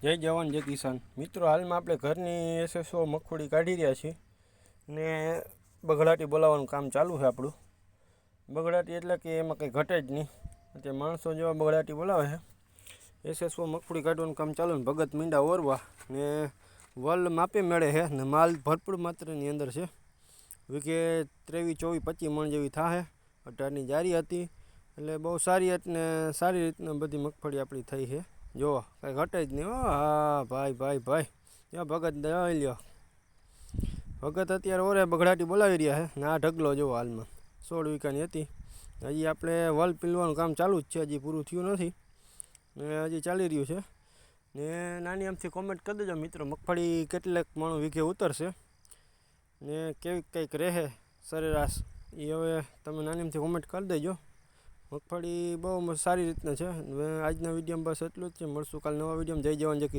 જય જવાન જય કિસાન મિત્રો, હાલમાં આપણે ઘરની SSO મગફળી કાઢી રહ્યા છીએ ને બગડાટી બોલાવવાનું કામ ચાલુ છે આપણું. બગડાટી એટલે કે એમાં કંઈ ઘટે જ નહીં, એટલે માણસો જેવા બગડાટી બોલાવે છે. SSO મગફળી કાઢવાનું કામ ચાલુ ને ભગત મીંડા ઓરવા ને વલ માપે મળે છે ને માલ ભરપૂર માત્રાની અંદર છે. વીઘે 23, 24, 25 મણ જેવી થાય. 18ની જારી હતી એટલે બહુ સારી એટલે સારી રીતના બધી મગફળી આપણી થઈ છે. જો કાંઈ ઘટે જ નહીં. હા ભાઈ ભાઈ ભાઈ, ત્યાં ભગત દઈ લ્યો. ભગત અત્યારે ઓરે બગડાટી બોલાવી રહ્યા છે ને આ ઢગલો જો હાલમાં 16 વીઘાની હતી. હજી આપણે વલ પીલવાનું કામ ચાલુ જ છે, હજી પૂરું થયું નથી ને હજી ચાલી રહ્યું છે. ને નાની આમથી કોમેન્ટ કરી દેજો મિત્રો, મગફળી કેટલાક મણ વીઘે ઉતરશે ને કેવી કંઈક રહે સરેરાશ, એ હવે તમે નાની આમથી કોમેન્ટ કરી દેજો. મગફળી બહુ સારી રીતના છે. આજના વિડીયોમાં બસ એટલું જ છે. મળશું કાલ નવા વિડીયોમાં. જય જવાન જય કિસાન.